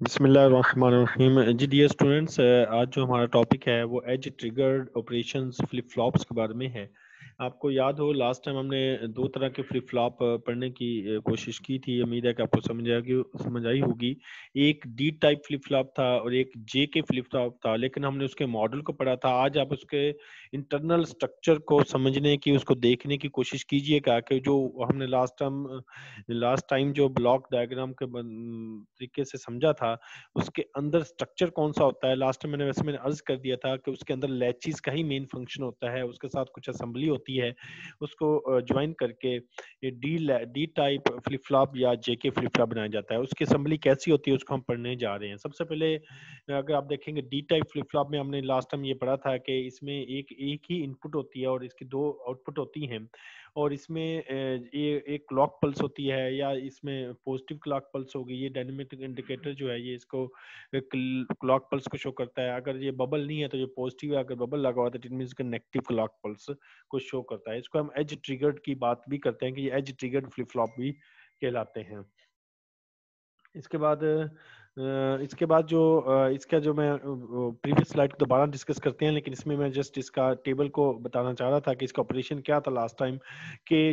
बिस्मिल्लाहिर्रहमानिर्रहीम जी dear students, आज जो हमारा टॉपिक है वो edge triggered operations flip flops के बारे में है। आपको याद हो लास्ट टाइम हमने दो तरह के फ्लिप फ्लॉप पढ़ने की कोशिश की थी। उम्मीद है कि आपको समझ आई होगी। एक डी टाइप फ्लिप फ्लॉप था और एक जे के फ्लिप फ्लॉप था, लेकिन हमने उसके मॉडल को पढ़ा था। आज आप उसके इंटरनल स्ट्रक्चर को समझने की, उसको देखने की कोशिश कीजिएगा कि जो हमने लास्ट टाइम जो ब्लॉक डायग्राम के तरीके से समझा था, उसके अंदर स्ट्रक्चर कौन सा होता है। लास्ट टाइम मैंने अर्ज कर दिया था कि उसके अंदर लैचेस का ही मेन फंक्शन होता है, उसके साथ कुछ असेंबली होती है। उसको ज्वाइन करके ये डी टाइप फ्लिप फ्लॉप या जेके फ्लिप फ्लॉप बनाया जाता है। उसकी असेंबली कैसी होती है उसको हम पढ़ने जा रहे हैं। सबसे पहले अगर आप देखेंगे डी टाइप फ्लिप फ्लॉप में, हमने लास्ट टाइम ये पढ़ा था कि इसमें एक ही इनपुट होती है और इसकी दो आउटपुट होती हैं। और इसमें ये एक क्लॉक पल्स होती है, या इसमें पॉजिटिव क्लॉक पल्स होगी। ये डायनेमिक इंडिकेटर जो है ये इसको क्लॉक पल्स को शो करता है। अगर ये बबल नहीं है तो ये पॉजिटिव है, अगर बबल लगा हुआ है तो इट मींस का नेगेटिव क्लॉक पल्स को शो करता है। इसको हम एज ट्रिगर्ड की बात भी करते हैं कि ये एज ट्रिगर्ड फ्लिप फ्लॉप भी कहलाते हैं। इसके बाद इसका जो मैं प्रीवियस स्लाइड को दोबारा डिस्कस करते हैं, लेकिन इसमें मैं जस्ट इसका टेबल को बताना चाह रहा था कि इसका ऑपरेशन क्या था लास्ट टाइम। कि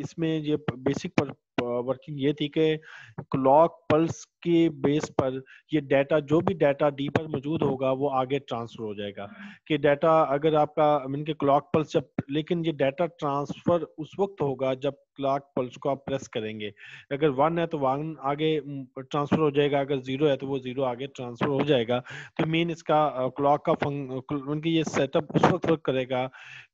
इसमें ये बेसिक वर्किंग ये थी कि क्लॉक पल्स के बेस पर ये डाटा, जो भी डाटा डी पर मौजूद होगा वो आगे ट्रांसफर हो जाएगा। कि डाटा अगर आपका मीन के क्लॉक पल्स जब, लेकिन ये डाटा ट्रांसफर उस वक्त होगा जब क्लॉक पल्स को आप प्रेस करेंगे। अगर 1 है तो 1 आगे ट्रांसफर हो जाएगा, अगर 0 है तो वो 0 आगे ट्रांसफर हो जाएगा। तो मेन इसका क्लॉक का उनकी ये सेटअप उस वक्त वर्क करेगा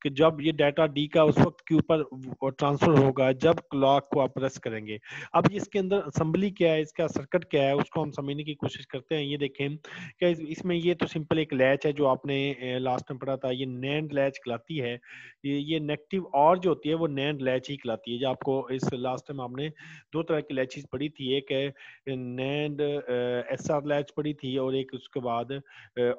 कि जब ये डाटा डी का उस वक्त के ऊपर ट्रांसफर होगा जब क्लॉक को आप प्रेस करेंगे। अब इसके अंदर असेंबली क्या है, इसका सर्किट क्या है, उसको हम समझने की कोशिश करते हैं। ये देखें क्या इसमें ये तो सिंपल एक लैच है जो आपने लास्ट में पढ़ा था, ये नैंड लैच कहलाती है। ये नेगेटिव और जो होती है वो नैंड लैच ही कहलाती है। जो आपको इस लास्ट टाइम आपने दो तरह की लैचेस पढ़ी थी, एक है नैंड एस आर लैच पढ़ी थी और एक उसके बाद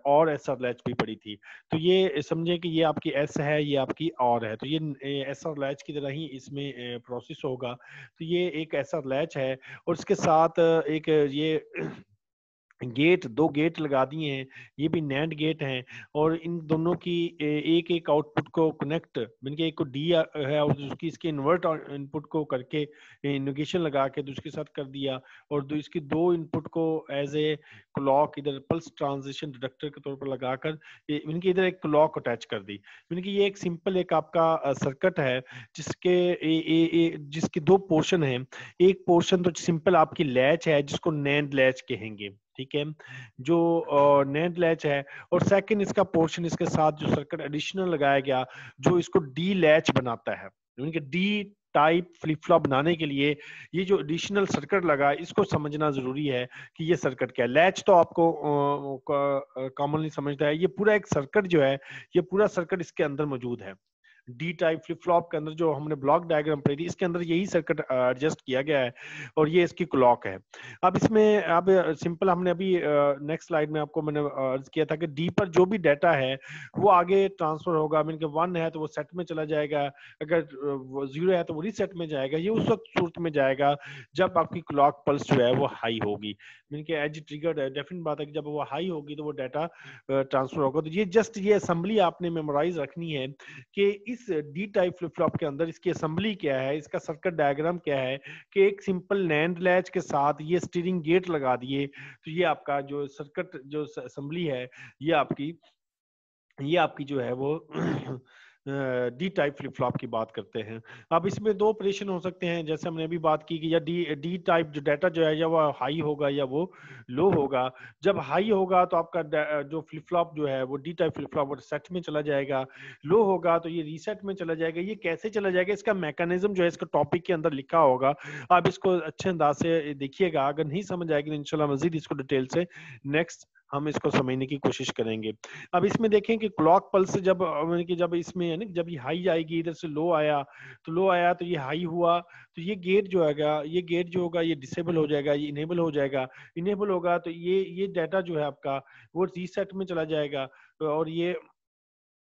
और एस आर लैच भी पढ़ी थी। तो ये समझे कि ये आपकी एस है, ये आपकी और है। तो ये एस आर लैच की तरह ही इसमें प्रोसेस होगा। तो ये एक एस आर लैच है और इसके साथ एक ये गेट, दो गेट लगा दिए हैं, ये भी नैंड गेट हैं। और इन दोनों की एक एक आउटपुट को कनेक्ट, इनके एक को डी है और उसकी इसके इन्वर्ट इनपुट को करके नेगेशन लगा के उसके साथ कर दिया। और इसकी दो इनपुट को एज ए क्लॉक इधर पल्स ट्रांजिशन डिटेक्टर के तौर पर लगाकर इनकी इधर एक क्लॉक अटैच कर दी। इनकी ये एक सिंपल एक आपका सर्किट है जिसके जिसके दो पोर्शन हैं। एक पोर्शन तो सिंपल आपकी लैच है जिसको नैंड लैच कहेंगे, ठीक है, जो नैंड लैच है। और सेकंड इसका पोर्शन, इसके साथ जो सर्किट एडिशनल लगाया गया जो इसको डी लैच बनाता है। डी टाइप फ्लिप फ्लॉप बनाने के लिए ये जो एडिशनल सर्किट लगा है इसको समझना जरूरी है कि ये सर्किट क्या है। लैच तो आपको कॉमनली समझता है। ये पूरा एक सर्किट जो है, ये पूरा सर्किट इसके अंदर मौजूद है। डी टाइप फ्लिप फ्लॉप के अंदर जो हमने ब्लॉक डायग्राम पढ़ी थी इसके अंदर यही सर्किट एडजस्ट किया गया है और ये इसकी क्लॉक है। अब इसमें अब सिंपल हमने अभी नेक्स्ट स्लाइड में आपको मैंने अर्ज किया था कि डी पर जो भी डाटा है वो आगे ट्रांसफर होगा। मीन के 1 है तो वो सेट में चला जाएगा, अगर 0 है तो वो रीसेट में जाएगा। ये उस वक्त सूरत में जाएगा जब आपकी क्लॉक पल्स जो है वो हाई होगी। मीन के एज ट्रिगर्ड है, डेफिनेट बात है कि जब वो हाई होगी तो वो डाटा ट्रांसफर होगा। तो ये जस्ट ये असेंबली आपने मेमोराइज रखनी है कि इस डी टाइप फ्लिप फ्लॉप के अंदर इसकी असेंबली क्या है, इसका सर्किट डायग्राम क्या है। कि एक सिंपल नैंड लैच के साथ ये स्टीयरिंग गेट लगा दिए तो ये आपका जो सर्किट जो असेंबली है ये आपकी जो है वो डी टाइप फ्लिप फ्लॉप की बात करते हैं। अब इसमें दो ऑपरेशन हो सकते हैं, जैसे हमने अभी बात की कि या डी टाइप जो डाटा जो है या वो हाई होगा या वो लो होगा। जब हाई होगा तो आपका जो फ्लिप फ्लॉप जो है वो D type flip flop set में चला जाएगा। लो होगा तो ये रीसेट में चला जाएगा। ये कैसे चला जाएगा, इसका मैकेनिज्म जो है इसका टॉपिक के अंदर लिखा होगा। आप इसको अच्छे अंदाज से देखिएगा, अगर नहीं समझ आएगी तो इंशाल्लाह मजीद इसको डिटेल से नेक्स्ट हम इसको समझने की कोशिश करेंगे। अब इसमें देखें कि क्लॉक पल्स जब इसमें है ना, जब ये हाई आएगी, इधर से लो आया तो ये हाई हुआ तो ये गेट जो होगा ये डिसेबल हो जाएगा, ये इनेबल हो जाएगा। इनेबल होगा तो ये डाटा जो है आपका वो रीसेट में चला जाएगा और ये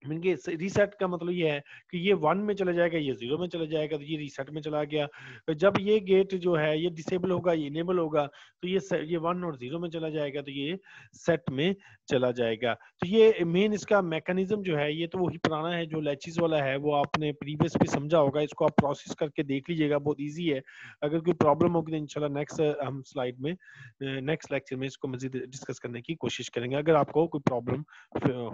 रीसेट का मतलब ये है कि ये 1 में चला जाएगा, ये 0 में चला जाएगा, तो ये रीसेट में चला गया। जब ये गेट जो है ये डिसेबल होगा, ये इनेबल होगा, तो ये 1 और 0 में चला जाएगा, तो ये सेट में चला जाएगा। तो ये मेन इसका मैकेनिज्म जो है ये तो वही पुराना है जो लैचेस वाला है, वो आपने प्रीवियस भी समझा होगा। इसको आप प्रोसेस करके देख लीजिएगा, बहुत ईजी है। अगर कोई प्रॉब्लम होगी तो इंशाल्लाह नेक्स्ट हम स्लाइड में नेक्स्ट लेक्चर में इसको मजीद डिस्कस करने की कोशिश करेंगे, अगर आपको कोई प्रॉब्लम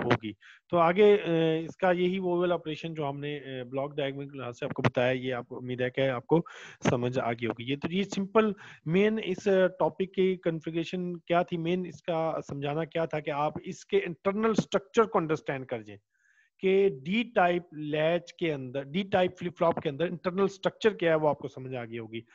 होगी। तो आगे इसका यही वो वाला ऑपरेशन जो हमने ब्लॉक डायग्राम क्लास से आपको बताया, ये आपको उम्मीद है कि आपको समझ आ गई होगी। ये तो ये सिंपल मेन इस टॉपिक की कॉन्फ़िगरेशन क्या थी, मेन इसका समझाना क्या था कि आप इसके इंटरनल स्ट्रक्चर को अंडरस्टैंड कर जाए कि डी टाइप लैच के अंदर, डी टाइप फ्लिप फ्लॉप के अंदर इंटरनल स्ट्रक्चर क्या है वो आपको समझ आ गई होगी।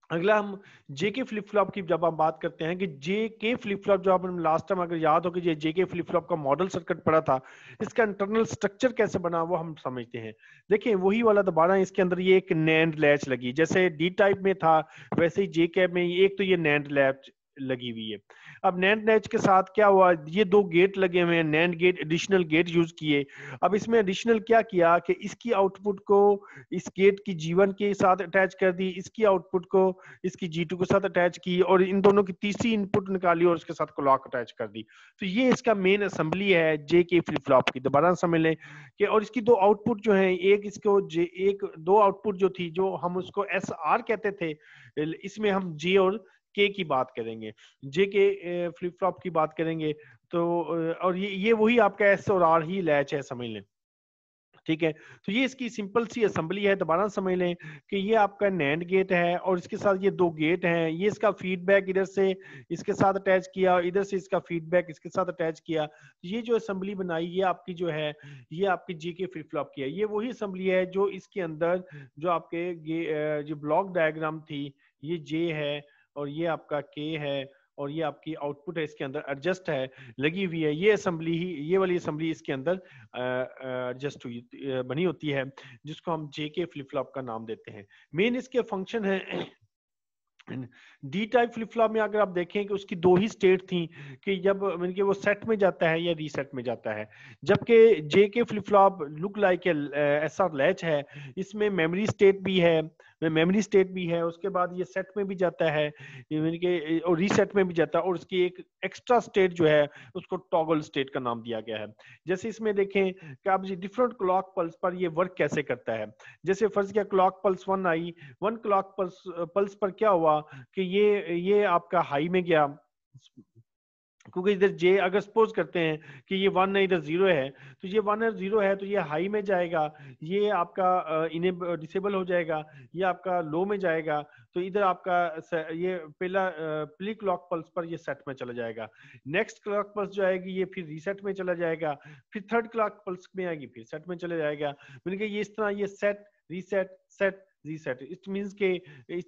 अगला हम जेके फ्लिप फ्लॉप की जब हम बात करते हैं कि जेके फ्लिप फ्लॉप, जो आपने लास्ट टाइम अगर याद हो कि ये जेके फ्लिप फ्लॉप का मॉडल सर्किट पड़ा था, इसका इंटरनल स्ट्रक्चर कैसे बना वो हम समझते हैं। देखिए वही वाला दोबारा इसके अंदर ये एक नैंड लैच लगी, जैसे डी टाइप में था वैसे ही जेके में एक तो ये नैंड लैच लगी हुई है। अब नैंड लैच के साथ क्या हुआ, ये दो गेट लगे हुए हैं, NAND gate, additional gate use किए। अब इसमें एडिशनल क्या किया कि इसकी आउटपुट को इस गेट की G1 के साथ अटैच कर दी, इसकी आउटपुट को इसकी G2 के साथ अटैच की, और इन दोनों की तीसरी इनपुट निकाली और उसके साथ क्लॉक अटैच कर दी। तो ये इसका मेन असेंबली है जेके फ्लिप फ्लॉप की। दोबारा समझ लें कि और इसकी दो आउटपुट जो है, एक इसको एक दो आउटपुट जो थी, जो हम उसको SR कहते थे, इसमें हम जे और के की बात करेंगे, जे के फ्लिप फ्लॉप की बात करेंगे। तो और ये वही आपका एस और आर ही लैच है, समझ लें। ठीक है, तो ये इसकी सिंपल सी असेंबली है। दोबारा समझ लें कि ये आपका नैंड गेट है और इसके साथ ये दो गेट हैं, ये इसका फीडबैक इधर से इसके साथ अटैच किया, इधर से इसका फीडबैक इसके साथ अटैच किया। तो ये जो असेंबली बनाई ये आपकी जो है, ये आपकी जेके फ्लिप फ्लॉप की है। ये वही असेंबली है जो इसके अंदर जो आपके जो ब्लॉक डायग्राम थी, ये जे है और ये आपका के है और ये आपकी आउटपुट है, इसके अंदर एडजस्ट है लगी हुई है। ये असेंबली ही, ये वाली असेंबली इसके अंदर एडजस्ट हुई बनी होती है, जिसको हम जेके फ्लिप फ्लॉप का नाम देते हैं। मेन इसके फंक्शन है डी टाइप फ्लिप फ्लॉप में अगर आप देखें कि उसकी दो ही स्टेट थी कि जब मतलब कि वो सेट में जाता है या रीसेट में जाता है, जबकि जे के फ्लिप फ्लॉप लुक लाइक ऐसा लैच है, इसमें मेमोरी स्टेट भी है, उसके बाद ये सेट में भी जाता है और रीसेट में भी जाता है, और उसकी एक एक्स्ट्रा स्टेट जो है उसको टॉगल स्टेट का नाम दिया गया है। जैसे इसमें देखें कि आप डिफरेंट क्लॉक पल्स पर ये वर्क कैसे करता है। जैसे फर्ज किया क्लॉक पल्स 1 आई, 1 क्लॉक पल्स पर क्या हुआ कि ये आपका हाई में गया, क्योंकि इधर जे अगर सपोज करते हैं कि ये 1 है, इधर 0 है, तो ये 1 और 0 है, तो ये हाई में जाएगा, ये आपका इनेबल डिसेबल हो जाएगा, ये आपका लो में जाएगा। तो इधर आपका ये पहली क्लॉक पल्स पर ये सेट में चला जाएगा, नेक्स्ट क्लॉक पल्स जो आएगी ये फिर रीसेट में चला जाएगा, फिर थर्ड क्लॉक पल्स में आएगी फिर सेट में चला जाएगा। मिलके ये इस तरह ये set reset set reset, it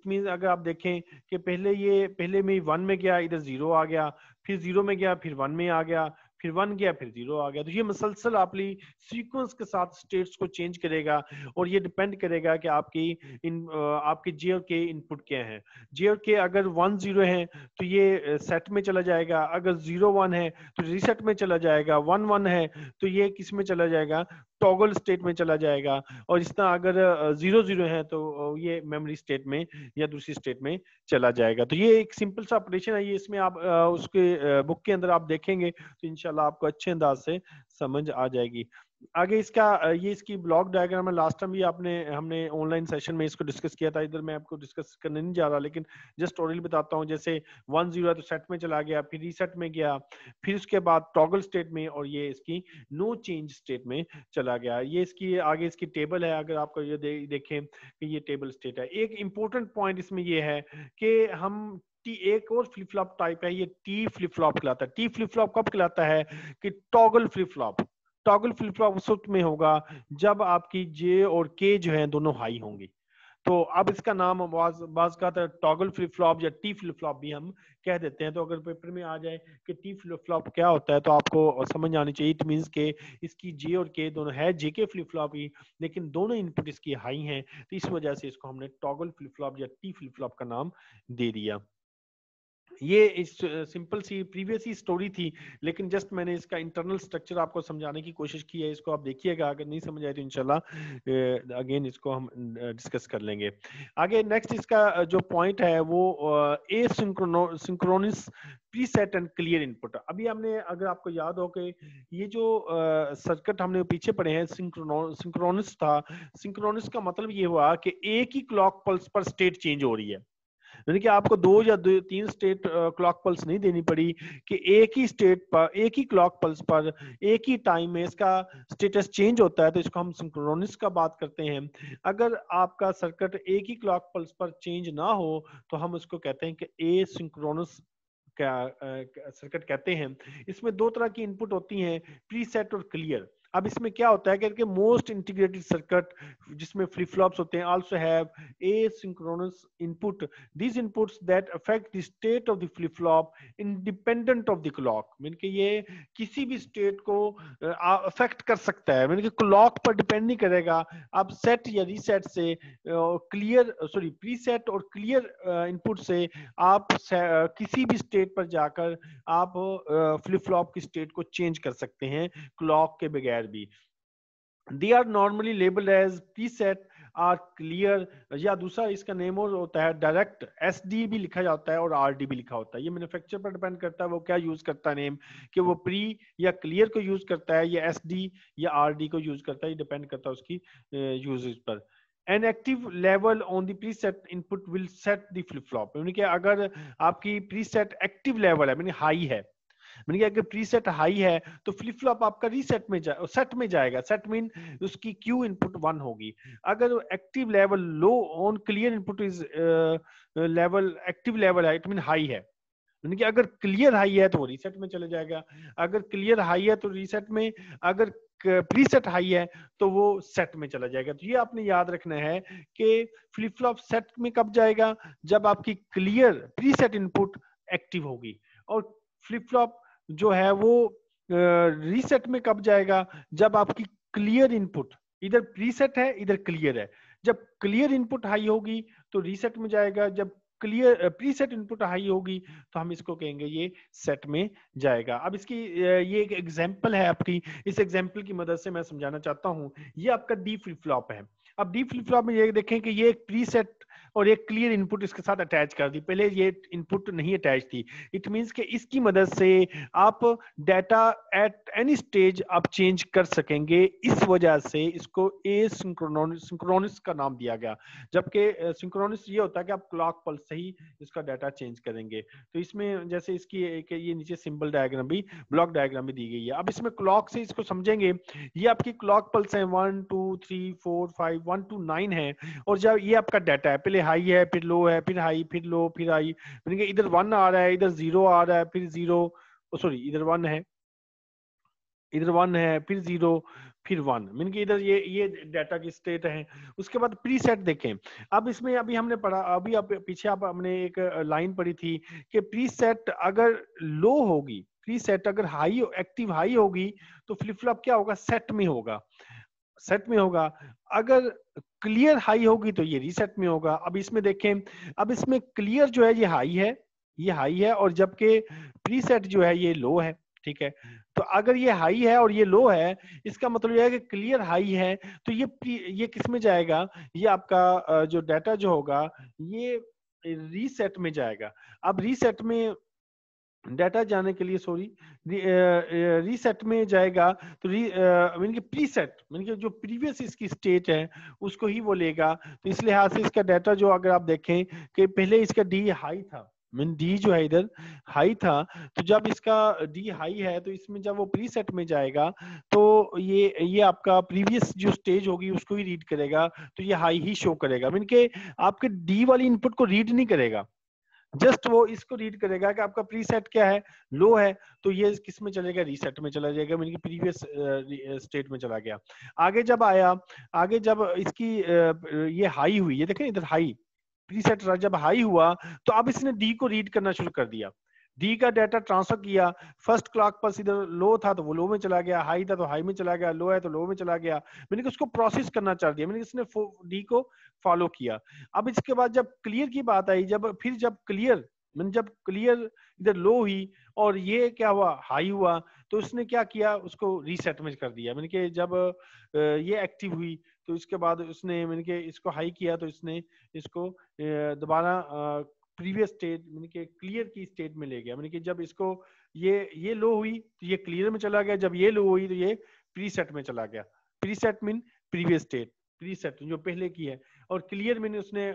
means अगर आप देखें कि पहले में 1 में गया, इधर 0 आ गया, फिर 0 में गया, फिर 1 में आ गया, फिर 1 गया, फिर 0 आ गया। तो ये मसलसल आपकी सीक्वेंस के साथ स्टेट्स को चेंज करेगा, और ये डिपेंड करेगा कि आपके जे और के इनपुट क्या है। जे और के अगर 1 0 है तो ये सेट में चला जाएगा, अगर 0 1 है तो रीसेट में चला जाएगा, 1 1 है तो ये किस में चला जाएगा, टॉगल स्टेट में चला जाएगा, और इस तरह अगर 0 0 है तो ये मेमोरी स्टेट में या दूसरी स्टेट में चला जाएगा। तो ये एक सिंपल सा ऑपरेशन है, ये इसमें आप उसके बुक के अंदर आप देखेंगे तो इंशाल्लाह आपको अच्छे अंदाज से समझ आ जाएगी। आगे इसका ये इसकी ब्लॉक डायग्राम है, लास्ट टाइम भी हमने ऑनलाइन सेशन में इसको डिस्कस किया था, इधर मैं आपको डिस्कस करने नहीं जा रहा, लेकिन जस्ट ओरली बताता हूँ। जैसे 1 0 है तो सेट में चला गया, फिर रीसेट में गया, फिर उसके बाद टॉगल स्टेट में, और ये इसकी नो चेंज स्टेट में चला गया। ये इसकी आगे इसकी टेबल है, अगर आपको ये देखें कि ये टेबल स्टेट है। एक इंपॉर्टेंट पॉइंट इसमें ये है कि हम एक और फ्लिप फ्लॉप टाइप है, ये टी फ्लिप फ्लॉप कहलाता है। टी फ्लिप फ्लॉप कब कहलाता है कि toggle flip flop, toggle flip flop उस वक्त में होगा जब आपकी जे और के जो है दोनों हाई होंगी। तो अब इसका नाम बाज का टॉगल फ्लिप फ्लॉप या टी फ्लिप फ्लॉप भी हम कह देते हैं। तो अगर पेपर में आ जाए कि टी फ्लिप फ्लॉप क्या होता है तो आपको समझ आनी चाहिए। इट मींस के इसकी जे और के दोनों है जेके फ्लिप फ्लॉप ही, लेकिन दोनों इनपुट इसकी हाई हैं, तो इस वजह से इसको हमने टॉगल फ्लिप फ्लॉप या टी फ्लिप फ्लॉप का नाम दे दिया। ये इस सिंपल सी प्रीवियस ही स्टोरी थी, लेकिन जस्ट मैंने इसका इंटरनल स्ट्रक्चर आपको समझाने की कोशिश की है। इसको आप देखिएगा, अगर नहीं समझ आए तो इंशाल्लाह अगेन इसको हम डिस्कस कर लेंगे आगे। नेक्स्ट इसका जो पॉइंट है वो a synchronous preset and clear input. अभी हमने, अगर आपको याद हो कि ये जो सर्किट हमने पीछे पढ़े हैं सिंक्रोनस था। सिंक्रोनस का मतलब ये हुआ कि एक ही क्लॉक पल्स पर स्टेट चेंज हो रही है, यानी कि आपको तीन स्टेट क्लॉक पल्स नहीं देनी पड़ी कि एक ही स्टेट पर, एक ही क्लॉक पल्स पर एक ही टाइम में इसका स्टेटस चेंज होता है, तो इसको हम सिंक्रोनस का बात करते हैं। अगर आपका सर्किट एक ही क्लॉक पल्स पर चेंज ना हो तो हम उसको कहते हैं कि ए सिंक्रोनस क्या सर्किट कहते हैं। इसमें दो तरह की इनपुट होती हैं, प्रीसेट और क्लियर। अब इसमें क्या होता है कि मोस्ट इंटीग्रेटेड सर्किट जिसमें फ्लिप फ्लॉप्स होते हैं also have asynchronous input. These inputs that affect the state of the flip flop independent of the clock. Mean कि ये किसी भी स्टेट को अफेक्ट कर सकता है, मीन कि क्लॉक पर डिपेंड नहीं करेगा। आप सेट या रीसेट से प्रीसेट और क्लियर इनपुट से आप किसी भी स्टेट पर जाकर आप फ्लिप फ्लॉप की स्टेट को चेंज कर सकते हैं क्लॉक के बगैर भी। They are normally labeled as preset और क्लियर, या दूसरा इसका नेम और होता है डायरेक्ट, SD भी लिखा जाता है और RD भी लिखा होता है। ये मैन्युफैक्चर पर डिपेंड करता है वो क्या यूज करता है नेम, कि वो प्री या क्लियर को यूज करता है या SD या RD को यूज करता है, ये डिपेंड करता है उसकी यूजेज पर। An active level on the preset input will set the flip flop, यानी कि अगर आपकी preset एक्टिव लेवल है, यानी हाई है, मैंने कहा अगर प्रीसेट हाई है तो फ्लिप फ्लॉप आपका रीसेट में सेट में जाएगा। सेट मीन उसकी क्यू इनपुट 1 होगी। अगर active level low on clear input is level, active level है, इट मीन हाई है, यानी कि अगर क्लियर हाई है तो वो रीसेट में चले जाएगा। अगर क्लियर हाई है तो रीसेट में, अगर प्रीसेट हाई है तो वो सेट में चला जाएगा। तो ये आपने याद रखना है कि फ्लिप फ्लॉप सेट में कब जाएगा, जब आपकी क्लियर प्रीसेट इनपुट एक्टिव होगी। और फ्लिप फ्लॉप जो है वो रीसेट में कब जाएगा, जब आपकी क्लियर इनपुट इधर प्रीसेट है इधर क्लियर है। जब क्लियर इनपुट हाई होगी तो रीसेट में जाएगा, जब क्लियर प्रीसेट इनपुट हाई होगी तो हम इसको कहेंगे ये सेट में जाएगा। अब इसकी ये एक एग्जांपल है आपकी, इस एग्जांपल की मदद से मैं समझाना चाहता हूं। ये आपका डी फ्लिप फ्लॉप है। अब डी फ्लिप फ्लॉप में ये देखें कि ये एक प्रीसेट और एक क्लियर इनपुट इसके साथ अटैच कर दी, पहले ये इनपुट नहीं अटैच थी। इट मींस कि इसकी मदद से आप डाटा एट एनी स्टेज आप चेंज कर सकेंगे, इस वजह से इसको ए सिंक्रोनस का नाम दिया गया। जबकि सिंक्रोनस ये होता है कि आप क्लॉक पल्स से ही इसका डाटा चेंज करेंगे। तो इसमें जैसे इसकी ये नीचे सिंबल डायग्राम भी, ब्लॉक डायग्राम भी दी गई है। अब इसमें क्लॉक से इसको समझेंगे। ये आपकी क्लॉक पल्स है 1 2 3 4 5 1 to 9 है। और जब ये आपका डाटा है, पहले हाई है फिर लो है फिर हाई फिर लो फिर हाई, यानी कि इधर 1 आ रहा है इधर 0 आ रहा है फिर 0, इधर 1 है इधर 1 है फिर 0 फिर 1, मीन कि इधर ये डाटा की स्टेट है। उसके बाद प्रीसेट देखें। अब इसमें अभी हमने पढ़ा, अभी आप पीछे आप हमने एक लाइन पढ़ी थी कि प्रीसेट अगर लो होगी, प्रीसेट अगर हाई एक्टिव हाई होगी तो फ्लिप फ्लॉप क्या होगा, सेट में होगा, सेट में होगा। अगर क्लियर हाई होगी तो ये रीसेट में होगा। अब इसमें देखें, अब इसमें क्लियर जो है ये हाई है, ये हाई है, और जबकि प्रीसेट जो है ये लो है। ठीक है, तो अगर ये हाई है और ये लो है, इसका मतलब यह है कि क्लियर हाई है तो ये किस में जाएगा, ये आपका जो डाटा जो होगा ये रीसेट में जाएगा। अब रीसेट में डाटा जाने के लिए रीसेट में जाएगा तो मीन कि प्रीसेट मीन कि जो प्रीवियस इसकी स्टेट है उसको ही वो लेगा। तो इस लिहाज से इसका डाटा जो अगर आप देखें कि पहले इसका डी हाई था, मीन डी जो है इधर हाई था, तो जब इसका डी हाई है तो इसमें जब वो प्रीसेट में जाएगा तो ये आपका प्रीवियस जो स्टेज होगी उसको ही रीड करेगा, तो ये हाई ही शो करेगा। मीन के आपके डी वाली इनपुट को रीड नहीं करेगा, जस्ट वो इसको रीड करेगा कि आपका प्रीसेट क्या है, लो है, तो ये किस में चलेगा, रीसेट में चला जाएगा, मीन प्रीवियस स्टेट में चला गया। आगे जब आया, आगे जब इसकी ये हाई हुई, ये देखें इधर हाई, प्रीसेट जब हाई हुआ तो अब इसने डी को रीड करना शुरू कर दिया, डी का डाटा ट्रांसफर किया। फर्स्ट क्लॉक पल्स इधर लो था तो वो लो में चला गया, हाई था तो हाई में चला गया, लो है तो लो में चला गया। मैंने उसको प्रोसेस करना चाह दिया, मैंने इसने डी को फॉलो किया। अब इसके बाद जब क्लियर की बात आई, जब क्लियर मैंने जब क्लियर इधर लो हुई और ये क्या हुआ, हाई हुआ, तो उसने क्या किया, उसको रीसेट में कर दिया। मैंने कि जब ये एक्टिव हुई तो इसके बाद उसने मैंने कि इसको हाई किया तो इसने इसको दोबारा प्रीवियस स्टेट मैंने कि क्लियर की स्टेट में ले गया। मैंने कि जब इसको ये लो हुई तो ये क्लियर में चला गया, जब ये लो हुई तो ये प्रीसेट में चला गया। Preset mean previous state, preset जो पहले की है, और क्लियर मीन उसने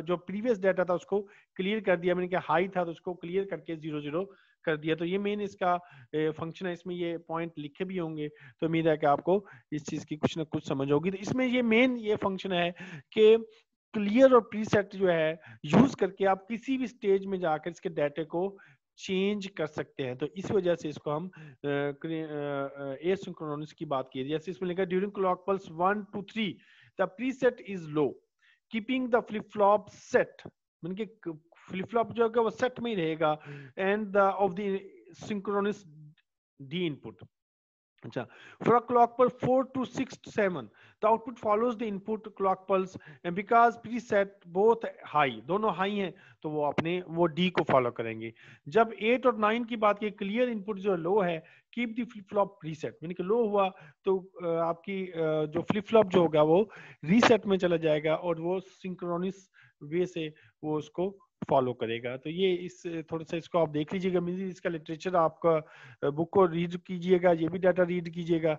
जो प्रीवियस डाटा था उसको क्लियर कर दिया। मैंने कहा हाई था तो उसको क्लियर करके 0 0 कर दिया। तो ये मेन इसका फंक्शन है, इसमें ये पॉइंट लिखे भी होंगे, तो उम्मीद है कि आपको इस चीज की कुछ ना कुछ समझ होगी। तो इसमें ये मेन ये फंक्शन है कि क्लियर और प्रीसेट जो है यूज करके आप किसी भी स्टेज में जाकर इसके डाटे को चेंज कर सकते हैं। तो इस वजह से इसको हम एसिंक्रोनस की बात की। जैसे इसमें लिखा during clock pulse 1 to 3 the preset is low keeping the flip flop set, मतलब कि फ्लिप फ्लॉप जो है वो सेट में ही रहेगा and the of the synchronous D input. अच्छा, for a clock pulse 4 to 6 to 7 the output follows the input clock pulse and because preset both high, दोनों high हैं तो वो अपने वो D को फॉलो करेंगे। जब 8 और 9 की बात की, क्लियर इनपुट जो लो है keep the flip flop reset, यानी कि लो हुआ तो आपकी जो फ्लिप फ्लॉप जो होगा वो रीसेट में चला जाएगा और वो सिंक्रोनिस वे से वो उसको फॉलो करेगा। तो ये इस थोड़ा सा इसको आप देख लीजिएगा, इसका लिटरेचर आपका बुक को रीड कीजिएगा, ये भी डाटा रीड कीजिएगा।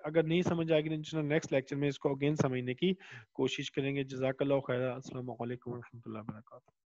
अगर नहीं समझ आएगी तो नेक्स्ट लेक्चर में इसको अगेन समझने की कोशिश करेंगे। जज़ाकल्लाह खैर। अस्सलाम वालेकुम रहमतुल्लाहि व बरकातहू।